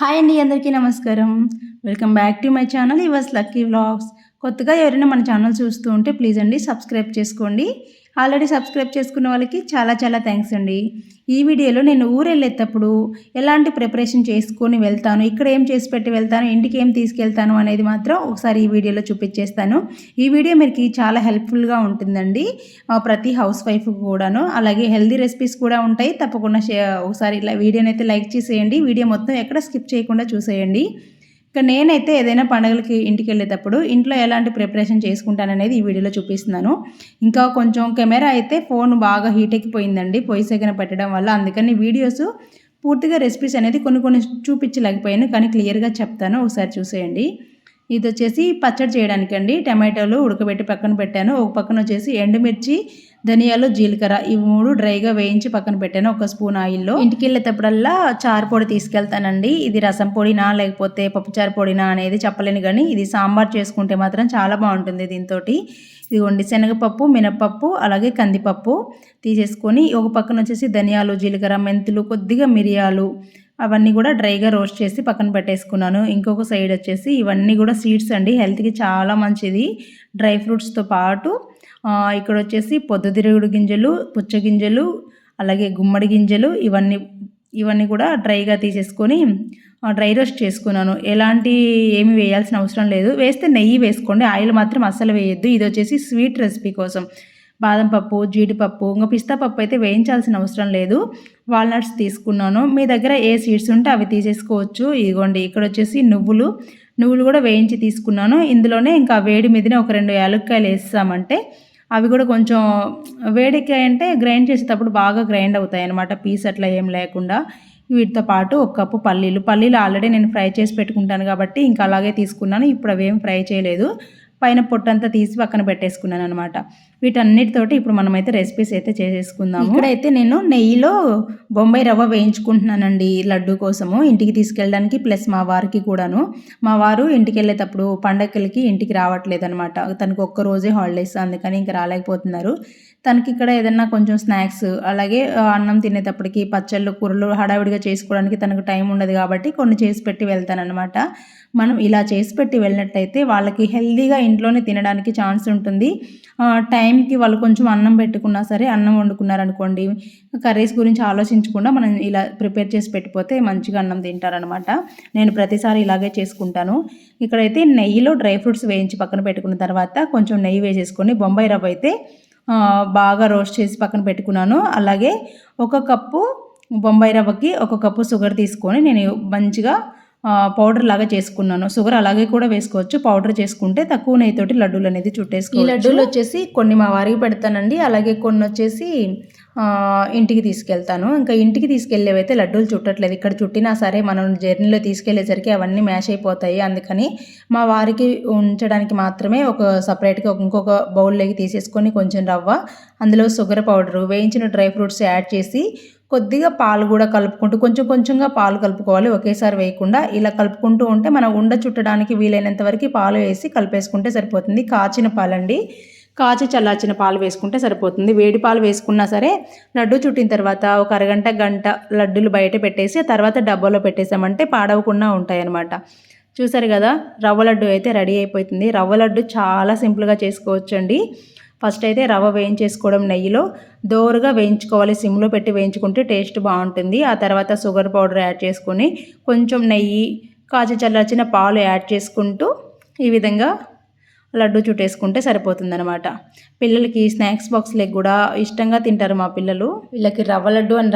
Hi అండి, అందరికీ నమస్కారం. Welcome back to my channel yours lucky vlogs. కొత్తగా ఎవరైనా మన ఛానల్ చూస్తూ ఉంటే ప్లీజ్ అండి సబ్స్క్రైబ్ చేసుకోండి. ఆల్రెడీ సబ్స్క్రైబ్ చేసుకున్న వాళ్ళకి చాలా చాలా థ్యాంక్స్ అండి. ఈ వీడియోలో నేను ఊరెళ్ళేటప్పుడు ఎలాంటి ప్రిపరేషన్ చేసుకొని వెళ్తాను, ఇక్కడ ఏం చేసి పెట్టి వెళ్తాను, ఇంటికి ఏం తీసుకెళ్తాను అనేది మాత్రం ఒకసారి ఈ వీడియోలో చూపించేస్తాను. ఈ వీడియో మీకు చాలా హెల్ప్ఫుల్గా ఉంటుందండి, ప్రతి హౌస్ వైఫ్ కూడాను. అలాగే హెల్దీ రెసిపీస్ కూడా ఉంటాయి. తప్పకుండా ఒకసారి ఇలా వీడియోని అయితే లైక్ చేసేయండి. వీడియో మొత్తం ఎక్కడ స్కిప్ చేయకుండా చూసేయండి. ఇక నేనైతే ఏదైనా పండుగలకి ఇంటికి వెళ్ళేటప్పుడు ఇంట్లో ఎలాంటి ప్రిపరేషన్ చేసుకుంటాననేది ఈ వీడియోలో చూపిస్తున్నాను. ఇంకా కొంచెం కెమెరా అయితే ఫోన్ బాగా హీట్ ఎక్కిపోయిందండి పొయ్యి సెగన పెట్టడం వల్ల. అందుకని వీడియోస్ పూర్తిగా రెసిపీస్ అనేది కొన్ని చూపించలేకపోయాను, కానీ క్లియర్గా చెప్తాను, ఒకసారి చూసేయండి. ఇది వచ్చేసి పచ్చడి చేయడానికి అండి. టమాటోలు ఉడకబెట్టి పక్కన పెట్టాను. ఒక పక్కన వచ్చేసి ఎండుమిర్చి, ధనియాలు, జీలకర్ర ఇవి 3 డ్రైగా వేయించి పక్కన పెట్టాను ఒక స్పూన్ ఆయిల్లో. ఇంటికి వెళ్ళేటప్పుడల్లా చారు పొడి తీసుకెళ్తానండి. ఇది రసం పొడినా లేకపోతే పప్పుచారు పొడినా అనేది చెప్పలేను, కానీ ఇది సాంబార్ చేసుకుంటే మాత్రం చాలా బాగుంటుంది దీంతో. ఇదిగోండి, శనగపప్పు, మినపప్పు, అలాగే కందిపప్పు తీసేసుకొని ఒక పక్కన వచ్చేసి ధనియాలు, జీలకర్ర, మెంతులు, కొద్దిగా మిరియాలు అవన్నీ కూడా డ్రైగా రోస్ట్ చేసి పక్కన పెట్టేసుకున్నాను. ఇంకొక సైడ్ వచ్చేసి ఇవన్నీ కూడా సీడ్స్ అండి, హెల్త్కి చాలా మంచిది. డ్రై ఫ్రూట్స్తో పాటు ఇక్కడ వచ్చేసి పొద్దుతిరుగుడు గింజలు, పుచ్చగింజలు, అలాగే గుమ్మడి గింజలు ఇవన్నీ కూడా డ్రైగా తీసేసుకొని డ్రై రోస్ట్ చేసుకున్నాను. ఏమి వేయాల్సిన అవసరం లేదు. వేస్తే నెయ్యి వేసుకోండి, ఆయిల్ మాత్రం అస్సలు వేయొద్దు. ఇది వచ్చేసి స్వీట్ రెసిపీ కోసం బాదం పప్పు, జీడిపప్పు, ఇంకా పిస్తా పప్పు అయితే వేయించాల్సిన అవసరం లేదు. వాల్నట్స్ తీసుకున్నాను. మీ దగ్గర ఏ సీడ్స్ ఉంటే అవి తీసేసుకోవచ్చు. ఇదిగోండి, ఇక్కడ వచ్చేసి నువ్వులు కూడా వేయించి తీసుకున్నాను. ఇందులోనే ఇంకా వేడి మీదనే ఒక 2 యాలక్కాయలు వేసామంటే అవి కూడా కొంచెం వేడికి అంటే గ్రైండ్ చేసేటప్పుడు బాగా గ్రైండ్ అవుతాయి అన్నమాట, పీస్ అట్లా ఏం లేకుండా. వీటితో పాటు 1 కప్పు పల్లీలు ఆల్రెడీ నేను ఫ్రై చేసి పెట్టుకుంటాను కాబట్టి ఇంకా అలాగే తీసుకున్నాను. ఇప్పుడు అవేం ఫ్రై చేయలేదు, పైన పొట్టంతా తీసి పక్కన పెట్టేసుకున్నాను అనమాట. వీటన్నిటితోటి ఇప్పుడు మనమైతే రెసిపీస్ అయితే చేసేసుకుందాము. ఇక్కడైతే నేను నెయ్యిలో బొంబాయి రవ్వ వేయించుకుంటున్నానండి లడ్డు కోసము, ఇంటికి తీసుకెళ్ళడానికి, ప్లస్ మా వారికి కూడాను. మా వారు ఇంటికి వెళ్ళేటప్పుడు పండగలకి ఇంటికి రావట్లేదు అనమాట. తనకు ఒక్క రోజే హాలిడేస్, అందుకని ఇంకా రాలేకపోతున్నారు. తనకి ఇక్కడ ఏదన్నా కొంచెం స్నాక్స్, అలాగే అన్నం తినేటప్పటికి పచ్చళ్ళు, కూరలు హడావిడిగా చేసుకోవడానికి తనకు టైం ఉండదు కాబట్టి కొన్ని చేసి పెట్టి వెళ్తానన్నమాట. మనం ఇలా చేసి పెట్టి వెళ్ళినట్టయితే వాళ్ళకి హెల్దీగా ఇంట్లోనే తినడానికి ఛాన్స్ ఉంటుంది. టైంకి వాళ్ళు కొంచెం అన్నం పెట్టుకున్నా సరే, అన్నం వండుకున్నారనుకోండి, కర్రీస్ గురించి ఆలోచించకుండా మనం ఇలా ప్రిపేర్ చేసి పెట్టిపోతే మంచిగా అన్నం తింటారనమాట. నేను ప్రతిసారి ఇలాగే చేసుకుంటాను. ఇక్కడైతే నెయ్యిలో డ్రై ఫ్రూట్స్ వేయించి పక్కన పెట్టుకున్న తర్వాత కొంచెం నెయ్యి వేసేసుకొని బొంబాయి రవ్వ అయితే బాగా రోస్ట్ చేసి పక్కన పెట్టుకున్నాను. అలాగే 1 కప్పు బొంబాయి రవ్వకి 1 కప్పు షుగర్ తీసుకొని నేను మంచిగా పౌడర్ లాగా చేసుకున్నాను. షుగర్ అలాగే కూడా వేసుకోవచ్చు, పౌడర్ చేసుకుంటే తక్కువ నెయ్యితోటి లడ్డూలు అనేది చుట్టేసుకోవచ్చు. ఈ లడ్డూలు వచ్చేసి కొన్ని మా వారికి పెడతానండి, అలాగే కొన్ని వచ్చేసి ఇంటికి తీసుకెళ్తాను. ఇంకా ఇంటికి తీసుకెళ్ళేవైతే లడ్డూలు చుట్టట్లేదు. ఇక్కడ చుట్టినా సరే మనం జర్నీలో తీసుకెళ్లేసరికి అవన్నీ మ్యాష్ అయిపోతాయి. అందుకని మా వారికి ఉంచడానికి మాత్రమే ఒక సపరేట్గా ఇంకొక బౌల్లోకి తీసేసుకొని కొంచెం రవ్వ, అందులో షుగర్ పౌడరు, వేయించిన డ్రై ఫ్రూట్స్ యాడ్ చేసి కొద్దిగా పాలు కూడా కలుపుకుంటూ కొంచెంగా పాలు కలుపుకోవాలి, ఒకేసారి వేయకుండా. ఇలా కలుపుకుంటూ ఉంటే మనం ఉండ చుట్టడానికి వీలైనంత వరకు పాలు వేసి కలిపేసుకుంటే సరిపోతుంది. కాచిన పాలండి, కాచి చల్లార్చిన పాలు వేసుకుంటే సరిపోతుంది. వేడి పాలు వేసుకున్నా సరే లడ్డు చుట్టిన తర్వాత ఒక అరగంట, గంట లడ్డూలు బయట పెట్టేసి ఆ తర్వాత డబ్బాలో పెట్టేసామంటే పాడవకుండా ఉంటాయన్నమాట. చూసారు కదా, రవ్వ లడ్డు అయితే రెడీ అయిపోతుంది. రవ్వ లడ్డు చాలా సింపుల్గా చేసుకోవచ్చండి. ఫస్ట్ అయితే రవ్వ వేయించేసుకోవడం, నెయ్యిలో దోరగా వేయించుకోవాలి, సిమ్లో పెట్టి వేయించుకుంటే టేస్ట్ బాగుంటుంది. ఆ తర్వాత షుగర్ పౌడర్ యాడ్ చేసుకొని కొంచెం నెయ్యి, కాచి చల్లార్చిన పాలు యాడ్ చేసుకుంటూ ఈ విధంగా లడ్డు చుట్టేసుకుంటే సరిపోతుందనమాట. పిల్లలకి స్నాక్స్ బాక్స్లోకి కూడా ఇష్టంగా తింటారు మా పిల్లలు. వీళ్ళకి రవ్వ లడ్డు అని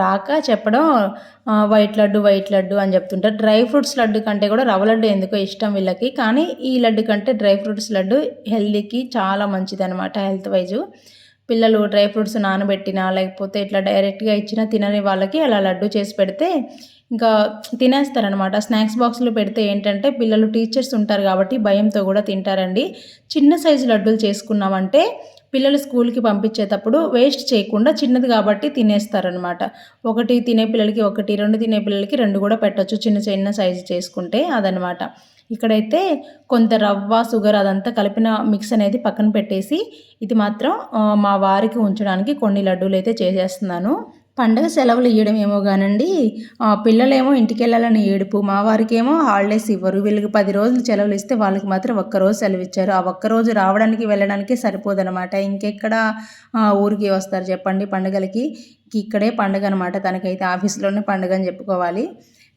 రాక చెప్పడం వైట్ లడ్డు అని చెప్తుంటారు. డ్రై ఫ్రూట్స్ లడ్డు కంటే కూడా రవ్వ లడ్డు ఎందుకో ఇష్టం వీళ్ళకి, కానీ ఈ లడ్డు కంటే డ్రై ఫ్రూట్స్ లడ్డు హెల్తీకి చాలా మంచిది అనమాట. హెల్త్ వైజు పిల్లలు డ్రై ఫ్రూట్స్ నానబెట్టినా లేకపోతే ఇట్లా డైరెక్ట్గా ఇచ్చినా తినని వాళ్ళకి అలా లడ్డు చేసి పెడితే ఇంకా తినేస్తారనమాట. స్నాక్స్ బాక్స్లో పెడితే ఏంటంటే పిల్లలు టీచర్స్ ఉంటారు కాబట్టి భయంతో కూడా తింటారండి. చిన్న సైజు లడ్డూలు చేసుకున్నామంటే పిల్లలు స్కూల్కి పంపించేటప్పుడు వేస్ట్ చేయకుండా చిన్నది కాబట్టి తినేస్తారనమాట. 1 తినే పిల్లలకి 1, 2 తినే పిల్లలకి 2 కూడా పెట్టచ్చు, చిన్న సైజు చేసుకుంటే అదనమాట. ఇక్కడైతే కొంత రవ్వ, షుగర్ అదంతా కలిపిన మిక్స్ అనేది పక్కన పెట్టేసి ఇది మాత్రం మా వారికి ఉంచడానికి కొన్ని లడ్డూలు అయితే చేసేస్తున్నాను. పండగ సెలవులు ఇయ్యడం ఏమో గానండి, పిల్లలేమో ఇంటికెళ్ళాలని ఏడుపు, మా వారికేమో హాలిడేస్ ఇవ్వరు. వీళ్ళకి 10 రోజులు సెలవులు ఇస్తే వాళ్ళకి మాత్రం ఒక్కరోజు సెలవిచ్చారు. ఆ ఒక్కరోజు రావడానికి వెళ్ళడానికే సరిపోదనమాట. ఇంకెక్కడ ఊరికి వస్తారు చెప్పండి పండుగలకి. ఇక్కడే పండుగనమాట తనకైతే, ఆఫీస్‌లోనే పండుగని చెప్పుకోవాలి.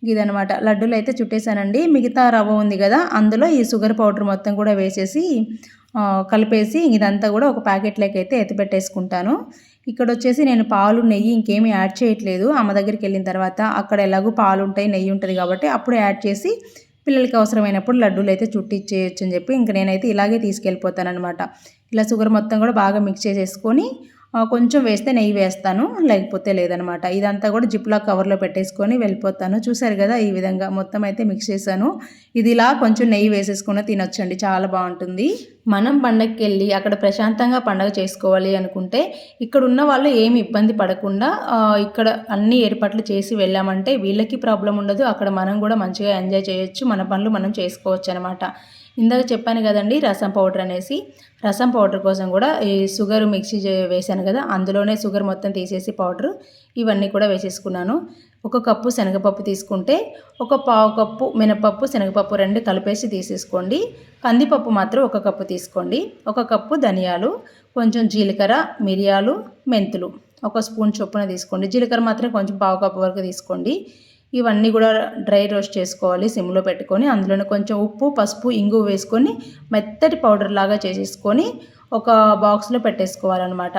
ఇదనమాట. లడ్డూలైతే చుట్టేసానండి. మిగతా రవ్వ ఉంది గదా! అందులో ఈ షుగర్ పౌడర్ మొత్తం కూడా వేసేసి కలిపేసి ఇదంతా కూడా ఒక ప్యాకెట్‌లోకైతే ఎత్తిపెట్టేసుకుంటాను. ఇక్కడొచ్చేసి నేను పాలు, నెయ్యి ఇంకేమీ యాడ్ చేయట్లేదు. అమ్మ దగ్గరికెళ్ళిన తర్వాత అక్కడ ఎలాగో పాలుంటాయి, నెయ్యి ఉంటది కాబట్టి అప్పుడు యాడ్ చేసి పిల్లలకి అవసరమైనప్పుడు లడ్డూలైతే చుట్టిచ్చేయొచ్చు అని చెప్పి ఇంక నేనైతే ఇలాగే తీసుకెళ్ళిపోతాననమాట. ఇలా షుగర్ మొత్తం కూడా బాగా మిక్స్ చేసేసుకొని కొంచెం వేస్తే నెయ్యి వేస్తాను, లేకపోతే లేదనమాట. ఇదంతా కూడా జిప్‌లాక్ కవర్‌లో పెట్టేసుకొని వెళ్ళిపోతాను. చూసారు కదా, ఈ విధంగా మొత్తం అయితే మిక్స్ చేశాను. ఇది ఇలా కొంచెం నెయ్యి వేసేసుకొని తినొచ్చండి, చాలా బాగుంటుంది. మనం పండగకెళ్ళి అక్కడ ప్రశాంతంగా పండగ చేసుకోవాలి అనుకుంటే ఇక్కడున్న వాళ్ళు ఏమి ఇబ్బంది పడకుండా ఇక్కడ అన్ని ఏర్పాట్లు చేసి వెళ్ళామంటే వీళ్ళకి ప్రాబ్లం ఉండదు. అక్కడ మనం కూడా మంచిగా ఎంజాయ్ చేయొచ్చు. మన పనులు మనం చేసుకోవచ్చు అనమాట. ఇందాక చెప్పాను కదండి రసం పౌడర్ అనేసి. రసం పౌడర్ కోసం కూడా ఈ షుగర్ మిక్సీ వేసాను కదా, అందులోనే షుగర్ మొత్తం తీసేసి పౌడరు ఇవన్నీ కూడా వేసేసుకున్నాను. 1 కప్పు శనగపప్పు తీసుకుంటే 1 పావు కప్పు మినపప్పు, శనగపప్పు 2 కలిపేసి తీసేసుకోండి. కందిపప్పు మాత్రం 1 కప్పు తీసుకోండి. 1 కప్పు ధనియాలు, కొంచెం జీలకర్ర, మిరియాలు, మెంతులు 1 స్పూన్ చొప్పున తీసుకోండి. జీలకర్ర మాత్రం కొంచెం పావు కప్పు వరకు తీసుకోండి. ఇవన్నీ కూడా డ్రై రోస్ట్ చేసుకోవాలి సిమ్లో పెట్టుకొని. అందులోనే కొంచెం ఉప్పు, పసుపు, ఇంగువ వేసుకొని మెత్తటి పౌడర్ లాగా చేసేసుకొని ఒక బాక్స్లో పెట్టేసుకోవాలన్నమాట.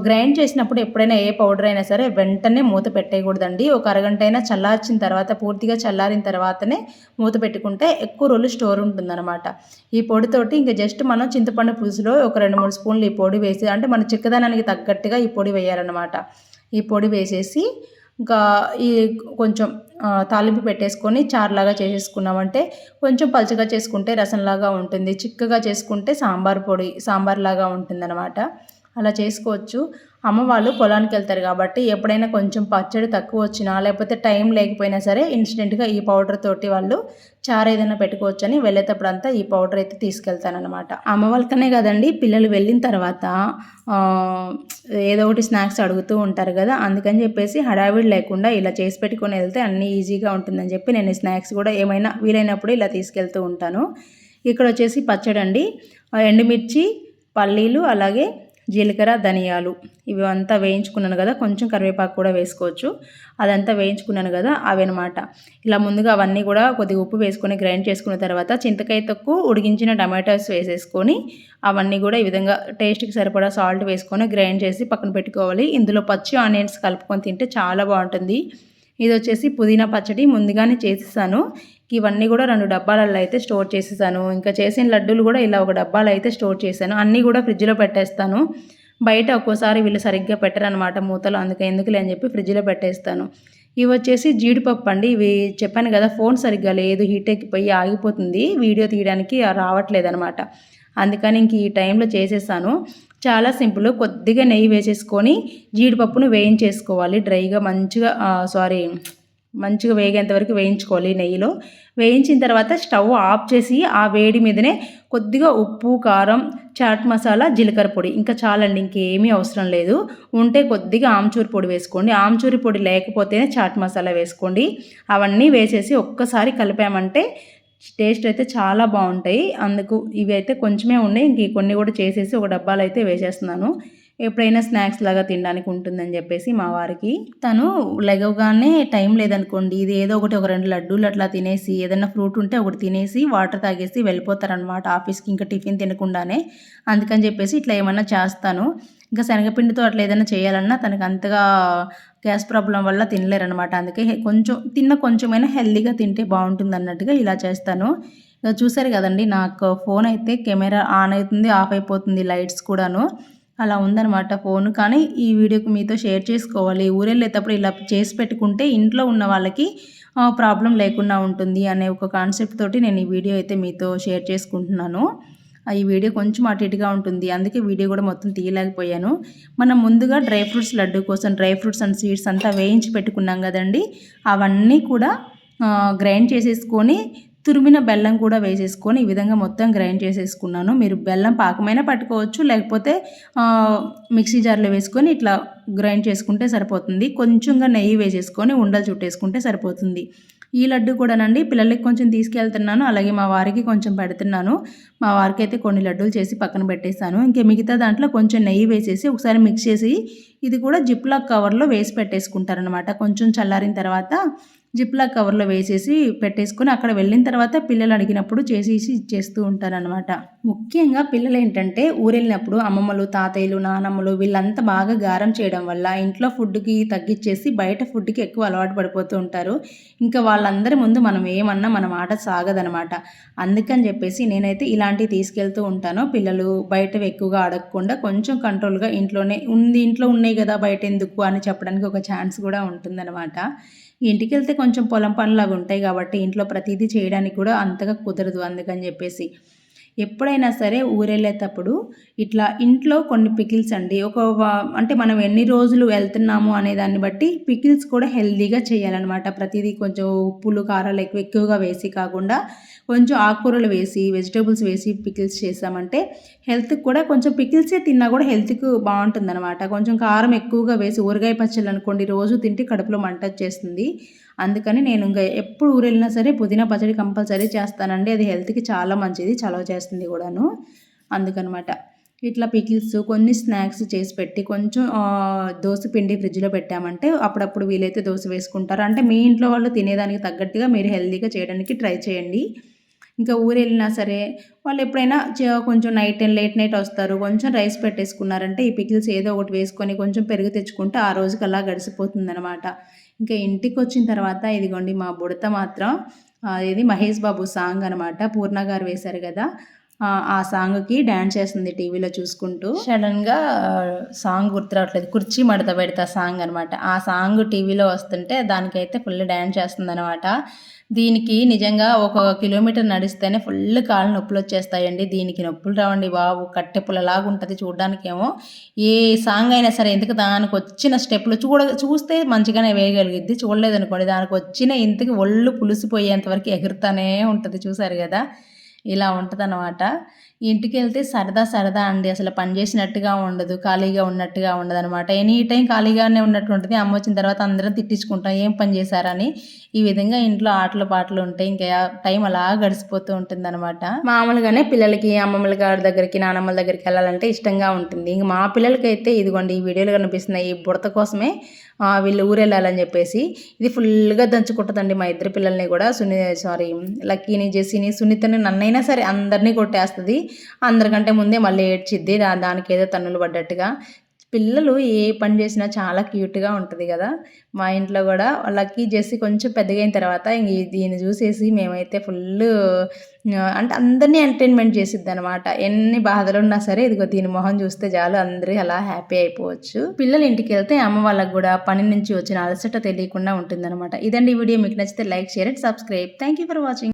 గ్రైండ్ చేసినప్పుడు ఎప్పుడైనా ఏ పౌడర్ అయినా సరే వెంటనే మూత పెట్టేయకూడదండి. ఒక అరగంట అయినా చల్లార్చిన తర్వాత, పూర్తిగా చల్లారిన తర్వాతనే మూత పెట్టుకుంటే ఎక్కువ రోజులు స్టోర్ ఉంటుందన్నమాట. ఈ పొడితోటి ఇంకా జస్ట్ మనం చింతపండు పులుసులో ఒక 2-3 స్పూన్లు ఈ పొడి వేసి, అంటే మన చిక్కదనానికి తగ్గట్టుగా ఈ పొడి వేయాలన్నమాట. ఈ పొడి వేసేసి ఇంకా ఈ కొంచెం తాలింపు పెట్టేసుకొని చారులాగా చేసేసుకున్నామంటే, కొంచెం పలుచగా చేసుకుంటే రసంలాగా ఉంటుంది, చిక్కగా చేసుకుంటే సాంబార్లాగా ఉంటుందన్నమాట. అలా చేసుకోవచ్చు. అమ్మ వాళ్ళు పొలానికి వెళ్తారు కాబట్టి ఎప్పుడైనా కొంచెం పచ్చడి తక్కువ వచ్చినా, లేకపోతే టైం లేకపోయినా సరే ఇన్స్టెంట్గా ఈ పౌడర్ తోటి వాళ్ళు చారు ఏదైనా పెట్టుకోవచ్చని వెళ్ళేటప్పుడంతా ఈ పౌడర్ అయితే తీసుకెళ్తానమాట. అమ్మ వాళ్ళకనే కదండి, పిల్లలు వెళ్ళిన తర్వాత ఏదో ఒకటి స్నాక్స్ అడుగుతూ ఉంటారు కదా, అందుకని చెప్పేసి హడావిడి లేకుండా ఇలా చేసి పెట్టుకొని వెళ్తే అన్నీ ఈజీగా ఉంటుందని చెప్పి నేను స్నాక్స్ కూడా ఏమైనా వీలైనప్పుడు ఇలా తీసుకెళ్తూ ఉంటాను. ఇక్కడ వచ్చేసి పచ్చడి అండి, ఎండుమిర్చి, పల్లీలు, అలాగే జీలకర్ర, ధనియాలు ఇవి అంతా వేయించుకున్నాను కదా, కొంచెం కరివేపాకు కూడా వేసుకోవచ్చు. అదంతా వేయించుకున్నాను కదా, అవన్నమాట. ఇలా ముందుగా అవన్నీ కూడా కొద్దిగా ఉప్పు వేసుకొని గ్రైండ్ చేసుకున్న తర్వాత చింతకాయ తొక్కు, ఉడికించిన టమాటోస్ వేసేసుకొని అవన్నీ కూడా ఈ విధంగా టేస్ట్కి సరిపడా సాల్ట్ వేసుకొని గ్రైండ్ చేసి పక్కన పెట్టుకోవాలి. ఇందులో పచ్చి ఆనియన్స్ కలుపుకొని తింటే చాలా బాగుంటుంది. ఇది వచ్చేసి పుదీనా పచ్చడి ముందుగానే చేసేసాను. ఇవన్నీ కూడా 2 డబ్బాలలో అయితే స్టోర్ చేసేసాను. ఇంకా చేసిన లడ్డూలు కూడా ఇలా ఒక డబ్బాలో అయితే స్టోర్ చేశాను. అన్నీ కూడా ఫ్రిడ్జ్లో పెట్టేస్తాను. బయట ఒక్కోసారి వీళ్ళు సరిగ్గా పెట్టరనమాట మూతలు, అందుకే ఎందుకులే అని చెప్పి ఫ్రిడ్జ్లో పెట్టేస్తాను. ఇవి వచ్చేసి జీడిపప్పు అండి. ఇవి చెప్పాను కదా, ఫోన్ సరిగ్గా లేదు, హీట్ ఎక్కిపోయి ఆగిపోతుంది, వీడియో తీయడానికి రావట్లేదనమాట. అందుకని ఇంక ఈ టైంలో చేసేసాను. చాలా సింపుల్. కొద్దిగా నెయ్యి వేసేసుకొని జీడిపప్పును వేయించేసుకోవాలి డ్రైగా, మంచిగా వేగేంత వరకు వేయించుకోవాలి నెయ్యిలో. వేయించిన తర్వాత స్టవ్ ఆఫ్ చేసి ఆ వేడి మీదనే కొద్దిగా ఉప్పు, కారం, చాట్ మసాలా, జీలకర్ర పొడి, ఇంకా చాలండి, ఇంకేమీ అవసరం లేదు. ఉంటే కొద్దిగా ఆమ్చూర్ పొడి వేసుకోండి, ఆమ్చూర్ పొడి లేకపోతేనే చాట్ మసాలా వేసుకోండి. అవన్నీ వేసేసి ఒక్కసారి కలిపామంటే టేస్ట్ అయితే చాలా బాగుంటాయి. అందుకు ఇవి అయితే కొంచెమే ఉన్నాయి, ఇంక కొన్ని కూడా చేసేసి ఒక డబ్బాలో అయితే వేసేస్తున్నాను. ఎప్పుడైనా స్నాక్స్ లాగా తినడానికి ఉంటుందని చెప్పేసి మా వారికి. తను లెగవగానే టైం లేదనుకోండి, ఇది ఏదో ఒకటి ఒక 2 లడ్డూలు అట్లా తినేసి, ఏదైనా ఫ్రూట్ ఉంటే ఒకటి తినేసి వాటర్ తాగేసి వెళ్ళిపోతారనమాట ఆఫీస్కి, ఇంకా టిఫిన్ తినకుండానే. అందుకని చెప్పేసి ఇట్లా ఏమన్నా చేస్తాను. ఇంకా శనగపిండితో అట్లా ఏదైనా చేయాలన్నా తనకు అంతగా గ్యాస్ ప్రాబ్లం వల్ల తినలేరనమాట. అందుకే కొంచెమైనా హెల్దీగా తింటే బాగుంటుంది అన్నట్టుగా ఇలా చేస్తాను. చూసారు కదండి, నాకు ఫోన్ అయితే కెమెరా ఆన్ అవుతుంది, ఆఫ్ అయిపోతుంది, లైట్స్ కూడాను అలా ఉందనమాట ఫోన్. కానీ ఈ వీడియోకి మీతో షేర్ చేసుకోవాలి. ఊరెళ్ళేటప్పుడు ఇలా చేసి పెట్టుకుంటే ఇంట్లో ఉన్న వాళ్ళకి ప్రాబ్లం లేకుండా ఉంటుంది అనే ఒక కాన్సెప్ట్ తోటి నేను ఈ వీడియో అయితే మీతో షేర్ చేసుకుంటున్నాను. ఈ వీడియో కొంచెం అటు ఇటుగా ఉంటుంది, అందుకే వీడియో కూడా మొత్తం తీయలేకపోయాను. మనం ముందుగా డ్రై ఫ్రూట్స్ లడ్డు కోసం డ్రై ఫ్రూట్స్ అండ్ సీడ్స్ అంతా వేయించి పెట్టుకున్నాం కదండి, అవన్నీ కూడా గ్రైండ్ చేసేసుకొని తురిమిన బెల్లం కూడా వేసేసుకొని ఈ విధంగా మొత్తం గ్రైండ్ చేసేసుకున్నాను. మీరు బెల్లం పాకమైనా పట్టుకోవచ్చు, లేకపోతే మిక్సీ జార్లో వేసుకొని ఇట్లా గ్రైండ్ చేసుకుంటే సరిపోతుంది. కొంచెంగా నెయ్యి వేసేసుకొని ఉండలు చుట్టేసుకుంటే సరిపోతుంది. ఈ లడ్డు కూడానండి పిల్లలకి కొంచెం తీసుకెళ్తున్నాను, అలాగే మా వారికి కొంచెం పెడుతున్నాను. మా వారికి అయితే కొన్ని లడ్డూలు చేసి పక్కన పెట్టేశాను. ఇంక మిగతా దాంట్లో కొంచెం నెయ్యి వేసేసి ఒకసారి మిక్స్ చేసి ఇది కూడా జిప్లాక్ కవర్లో వేసి పెట్టేసుకుంటారనమాట. కొంచెం చల్లారిన తర్వాత జిప్లాక్ కవర్లో వేసేసి పెట్టేసుకొని అక్కడ వెళ్ళిన తర్వాత పిల్లలు అడిగినప్పుడు చేసేసి ఇచ్చేస్తూ ఉంటారనమాట. ముఖ్యంగా పిల్లలు ఏంటంటే ఊరెళ్ళినప్పుడు అమ్మమ్మలు, తాతయ్యలు, నానమ్మలు వీళ్ళంతా బాగా గారం చేయడం వల్ల ఇంట్లో ఫుడ్కి తగ్గించేసి బయట ఫుడ్కి ఎక్కువ అలవాటు పడిపోతూ ఉంటారు. ఇంకా వాళ్ళందరి ముందు మనం ఏమన్నా మన మాట సాగదనమాట. అందుకని చెప్పేసి నేనైతే ఇలాంటివి తీసుకెళ్తూ ఉంటాను. పిల్లలు బయటవి ఎక్కువగా అడగకుండా కొంచెం కంట్రోల్గా ఇంట్లో ఉన్నాయి కదా బయట ఎందుకు అని చెప్పడానికి ఒక ఛాన్స్ కూడా ఉంటుందన్నమాట. ఇంటికి వెళ్తే కొంచెం పొలం పనులాగా ఉంటాయి కాబట్టి ఇంట్లో ప్రతిదీ చేయడానికి కూడా అంతగా కుదరదు. అందుకని చెప్పేసి ఎప్పుడైనా సరే ఊరెళ్ళేటప్పుడు ఇట్లా ఇంట్లో కొన్ని పికిల్స్ అండి అంటే మనం ఎన్ని రోజులు వెళ్తున్నాము అనే దాన్ని బట్టి పికిల్స్ కూడా హెల్తీగా చేయాలన్నమాట. ప్రతిదీ కొంచెం ఉప్పులు కారాలు ఎక్కువగా వేసి కాకుండా కొంచెం ఆకుకూరలు వేసి వెజిటేబుల్స్ వేసి పికిల్స్ చేసామంటే హెల్త్కి కూడా కొంచెం పికిల్సే తిన్నా కూడా హెల్త్కి బాగుంటుందన్నమాట. కొంచెం కారం ఎక్కువగా వేసి ఊరగాయ పచ్చళ్ళు అనుకోండి రోజు తింటే కడుపులో మంట వచ్చేస్తుంది. అందుకని నేను ఇంకా ఎప్పుడు ఊరెళ్ళినా సరే పుదీనా పచ్చడి కంపల్సరీ చేస్తానండి. అది హెల్త్కి చాలా మంచిది, చలవ చేస్తుంది కూడాను. అందుకనమాట ఇట్లా పికిల్స్ కొన్ని స్నాక్స్ చేసి పెట్టి కొంచెం దోశ పిండి ఫ్రిడ్జ్లో పెట్టామంటే అప్పుడప్పుడు వీలైతే దోశ వేసుకుంటారు. అంటే మీ ఇంట్లో వాళ్ళు తినేదానికి తగ్గట్టుగా మీరు హెల్తీగా చేయడానికి ట్రై చేయండి. ఇంకా ఊరెళ్ళినా సరే వాళ్ళు ఎప్పుడైనా కొంచెం లేట్ నైట్ వస్తారు, కొంచెం రైస్ పెట్టేసుకున్నారంటే ఈ పికిల్స్ ఏదో ఒకటి వేసుకొని కొంచెం పెరుగు తెచ్చుకుంటే ఆ రోజుకి అలా గడిచిపోతుందనమాట. ఇంకా ఇంటికి వచ్చిన తర్వాత ఇదిగోండి మా బుడత మాత్రం ఇది మహేష్ బాబు సాంగ్ అనమాట. పూర్ణ గారు వేశారు కదా, ఆ సాంగ్కి డ్యాన్స్ చేస్తుంది టీవీలో చూసుకుంటూ. సడన్గా సాంగ్ గుర్తురావట్లేదు, కుర్చీ మడత పెడతా సాంగ్ అనమాట. ఆ సాంగ్ టీవీలో వస్తుంటే దానికైతే ఫుల్ డ్యాన్స్ చేస్తుంది అనమాట. దీనికి నిజంగా 1 కిలోమీటర్ నడిస్తేనే ఫుల్ కాళ్ళు నొప్పులు వచ్చేస్తాయండి. దీనికి నొప్పులు రావండి బాబు, కట్టె పుల్లలాగా ఉంటుంది చూడడానికేమో. ఏ సాంగ్ అయినా సరే ఎందుకు దానికి వచ్చిన స్టెప్పులు చూస్తే మంచిగానే వేయగలిగిద్ది, చూడలేదనుకోండి దానికి వచ్చిన ఇంతకి ఒళ్ళు పులిసిపోయేంతవరకు ఎగురుతానే ఉంటుంది. చూసారు కదా, ఇలా ఉంటుందన్నమాట. ఇంటికి వెళ్తే సరదా అండి, అసలు పని చేసినట్టుగా ఉండదు, ఖాళీగా ఉన్నట్టుగా ఉండదు అనమాట. ఎనీ టైం ఖాళీగానే ఉన్నట్టు ఉంటుంది. అమ్మ వచ్చిన తర్వాత అందరం తిట్టించుకుంటాం ఏం పని చేశారని. ఈ విధంగా ఇంట్లో ఆటలు పాటలు ఉంటాయి, ఇంకా టైం అలా గడిచిపోతూ ఉంటుంది అనమాట. మామూలుగానే పిల్లలకి అమ్మమ్మల గారి దగ్గరికి నానమ్మల దగ్గరికి వెళ్ళాలంటే ఇష్టంగా ఉంటుంది. ఇంక మా పిల్లలకైతే ఇదిగోండి ఈ వీడియోలు కనిపిస్తున్నాయి ఈ బుడత కోసమే వీళ్ళు ఊరెళ్ళాలని చెప్పేసి ఇది ఫుల్గా దంచుకుంటుందండి మా ఇద్దరు పిల్లల్ని కూడా. లక్కీని, జెస్సీని, సునీతని, నన్నైనా సరే అందరినీ కొట్టేస్తుంది. అందరికంటే ముందే మళ్ళీ ఏడ్చిద్ది, దానికి ఏదో తన్నులు పడ్డట్టుగా. పిల్లలు ఏ పని చేసినా చాలా క్యూట్గా ఉంటుంది కదా. మా ఇంట్లో కూడా లక్కీ జెస్సీ కొంచెం పెద్దగా అయిన తర్వాత ఇంక దీన్ని చూసేసి మేమైతే ఫుల్ అంటే అందరినీ ఎంటర్టైన్మెంట్ చేసిద్ది అనమాట. ఎన్ని బాధలు ఉన్నా సరే ఇదిగో దీని మొహం చూస్తే చాలు అందరూ అలా హ్యాపీ అయిపోవచ్చు. పిల్లలు ఇంటికి వెళ్తే అమ్మ వాళ్ళకు కూడా పని నుంచి వచ్చిన అలసట తెలియకుండా ఉంటుందన్నమాట. ఇదండి వీడియో, మీకు నచ్చితే like, share and subscribe. Thank you for watching.